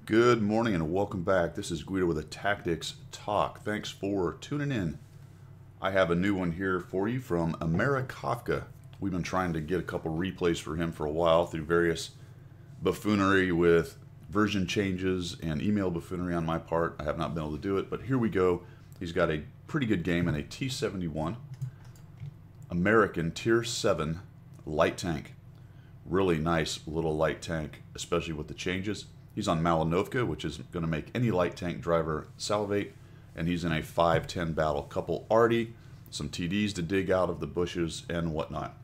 Good morning and welcome back. This is Guido with a Tactics Talk. Thanks for tuning in. I have a new one here for you from Amerikafka. We've been trying to get a couple replays for him for a while through various buffoonery with version changes and email buffoonery on my part. I have not been able to do it, but here we go. He's got a pretty good game in a T-71 American Tier 7 light tank. Really nice little light tank, especially with the changes. He's on Amerikafka, which is going to make any light tank driver salivate, and he's in a 5-10 battle. Couple arty, some TDs to dig out of the bushes and whatnot.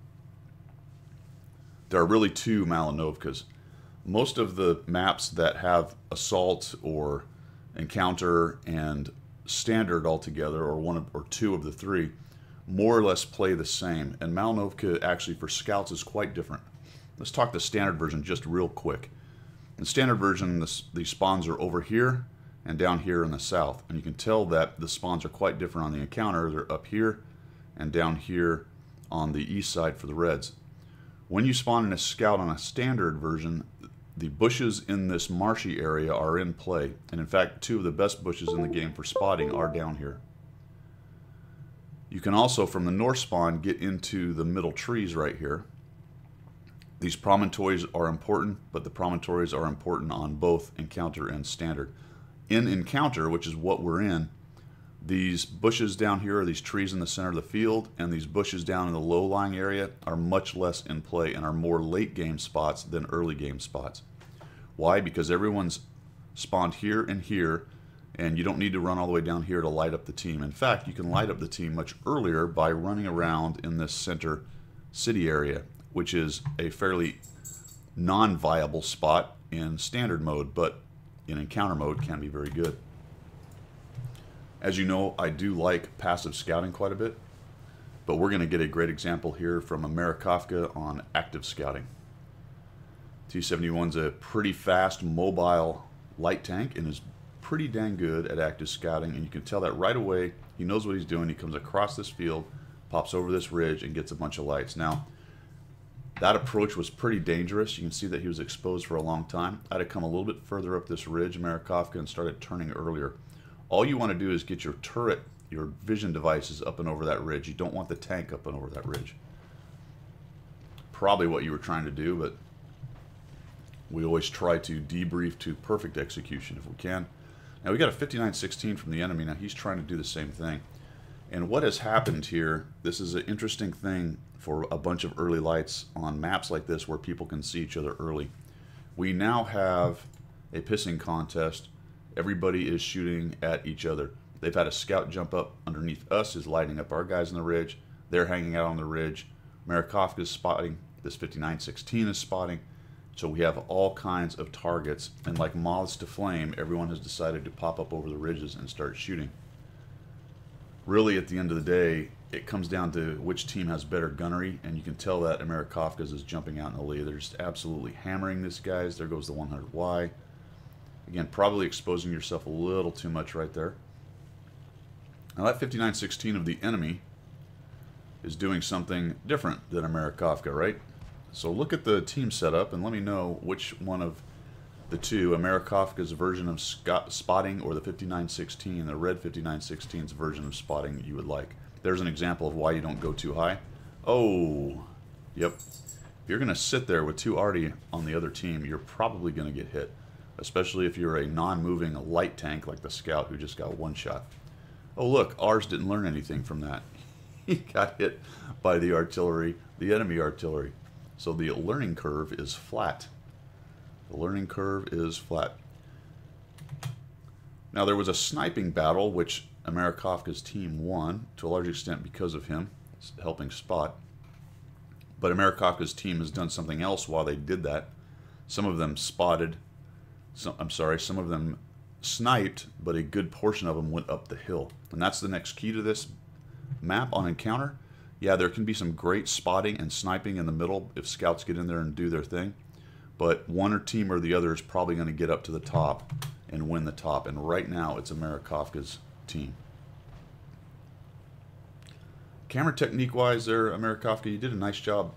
There are really two Amerikafkas. Most of the maps that have assault or encounter and standard altogether, or one or two of the three, more or less play the same. And Amerikafka actually for scouts is quite different. Let's talk the standard version just real quick. In the standard version, the spawns are over here and down here in the south. And you can tell that the spawns are quite different on the encounter. They're up here and down here on the east side for the reds. When you spawn in a scout on a standard version, the bushes in this marshy area are in play. And in fact, two of the best bushes in the game for spotting are down here. You can also, from the north spawn, get into the middle trees right here. These promontories are important, but the promontories are important on both encounter and standard. In encounter, which is what we're in, these bushes down here are these trees in the center of the field, and these bushes down in the low-lying area are much less in play and are more late-game spots than early-game spots. Why? Because everyone's spawned here and here, and you don't need to run all the way down here to light up the team. In fact, you can light up the team much earlier by running around in this center city area, which is a fairly non-viable spot in standard mode, but in encounter mode can be very good. As you know, I do like passive scouting quite a bit, but we're going to get a great example here from Amerikafka on active scouting. T-71's a pretty fast, mobile light tank and is pretty dang good at active scouting, and you can tell that right away. He knows what he's doing. He comes across this field, pops over this ridge, and gets a bunch of lights. Now, that approach was pretty dangerous. You can see that he was exposed for a long time. I'd have come a little bit further up this ridge, Amerikafka, and started turning earlier. All you want to do is get your turret, your vision devices up and over that ridge. You don't want the tank up and over that ridge. Probably what you were trying to do, but we always try to debrief to perfect execution if we can. Now we got a 59-16 from the enemy. Now he's trying to do the same thing. And what has happened here, this is an interesting thing for a bunch of early lights on maps like this where people can see each other early. We now have a pissing contest. Everybody is shooting at each other. They've had a scout jump up underneath us, is lighting up our guys on the ridge. They're hanging out on the ridge. Amerikafka is spotting. This 59-16 is spotting. So we have all kinds of targets. And like moths to flame, everyone has decided to pop up over the ridges and start shooting. Really, at the end of the day, it comes down to which team has better gunnery, and you can tell that Amerikafka's is jumping out in the lead. They're just absolutely hammering this guys. There goes the 100Y. Again, probably exposing yourself a little too much right there. Now that 59-16 of the enemy is doing something different than Amerikafka, right? So look at the team setup and let me know which one of the two, Amerikafka's version of spotting or the 59-16, the red 59-16's version of spotting you would like. There's an example of why you don't go too high. Oh, yep. If you're going to sit there with two arty on the other team, you're probably going to get hit, especially if you're a non-moving light tank like the scout who just got one shot. Oh, look, ours didn't learn anything from that. He got hit by the artillery, the enemy artillery. So the learning curve is flat. The learning curve is flat. Now there was a sniping battle which Amerikafka's team won to a large extent because of him helping spot. But Amerikafka's team has done something else while they did that. Some of them spotted, some of them sniped, but a good portion of them went up the hill. And that's the next key to this map on encounter. Yeah, there can be some great spotting and sniping in the middle if scouts get in there and do their thing. But one team or the other is probably going to get up to the top and win the top. And right now, it's Amerikafka's team. Camera technique-wise there, Amerikafka, you did a nice job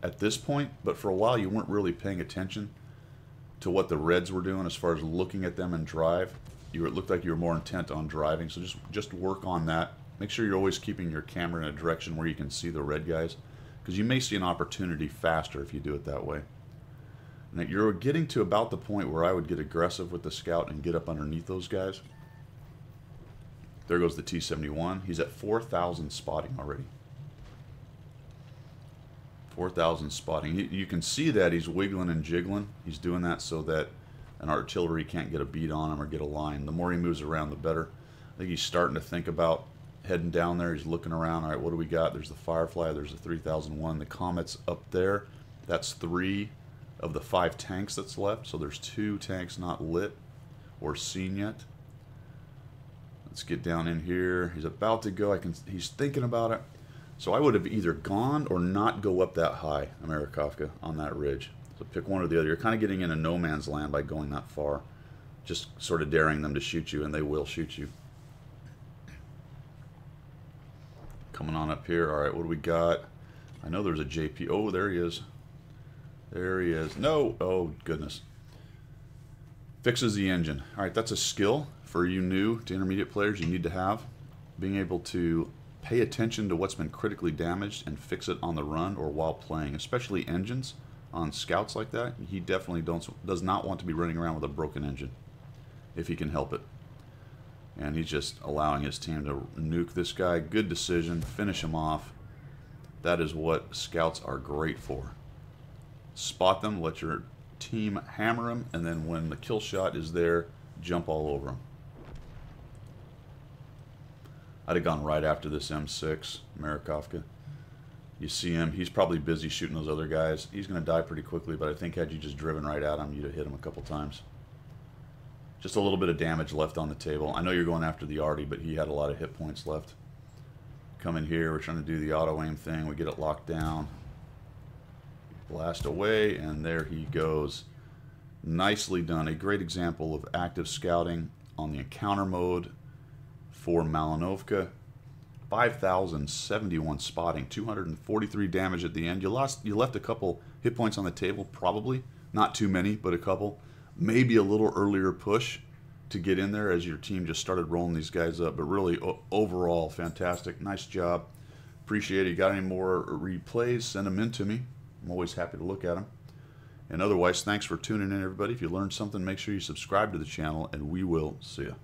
at this point, but for a while you weren't really paying attention. to what the Reds were doing as far as looking at them and drive. It looked like you were more intent on driving, so just work on that. Make sure you're always keeping your camera in a direction where you can see the red guys, because you may see an opportunity faster if you do it that way. Now you're getting to about the point where I would get aggressive with the scout and get up underneath those guys. There goes the T-71. He's at 4,000 spotting already. 4,000 spotting. You can see that he's wiggling and jiggling. He's doing that so that an artillery can't get a beat on him or get a line. The more he moves around, the better. I think he's starting to think about heading down there. He's looking around. All right, what do we got? There's the Firefly. There's the 3001. The Comet's up there. That's 3 of the 5 tanks that's left. So there's 2 tanks not lit or seen yet. Let's get down in here. He's about to go. He's thinking about it. So I would have either gone or not go up that high, Amerikafka, on that ridge. So pick one or the other. You're kind of getting into no man's land by going that far. Just sort of daring them to shoot you, and they will shoot you. Coming on up here. All right, what do we got? I know there's a JP. Oh, there he is. There he is. No. Oh, goodness. Fixes the engine. All right, that's a skill for you new to intermediate players you need to have. Being able to pay attention to what's been critically damaged and fix it on the run or while playing, especially engines on scouts like that. He definitely does not want to be running around with a broken engine if he can help it. And he's just allowing his team to nuke this guy. Good decision. Finish him off. That is what scouts are great for. Spot them, let your team hammer them, and then when the kill shot is there, jump all over them. I'd have gone right after this M6, Amerikafka. You see him, he's probably busy shooting those other guys. He's going to die pretty quickly, but I think had you just driven right at him, you'd have hit him a couple times. Just a little bit of damage left on the table. I know you're going after the Artie, but he had a lot of hit points left. Come in here, we're trying to do the auto-aim thing. We get it locked down. Blast away, and there he goes. Nicely done. A great example of active scouting on the encounter mode for Amerikafka. 5,071 spotting, 243 damage at the end. You left a couple hit points on the table, probably. Not too many, but a couple. Maybe a little earlier push to get in there as your team just started rolling these guys up. But really, overall, fantastic. Nice job. Appreciate it. You got any more replays, send them in to me. I'm always happy to look at them. And otherwise, thanks for tuning in, everybody. If you learned something, make sure you subscribe to the channel, and we will see you.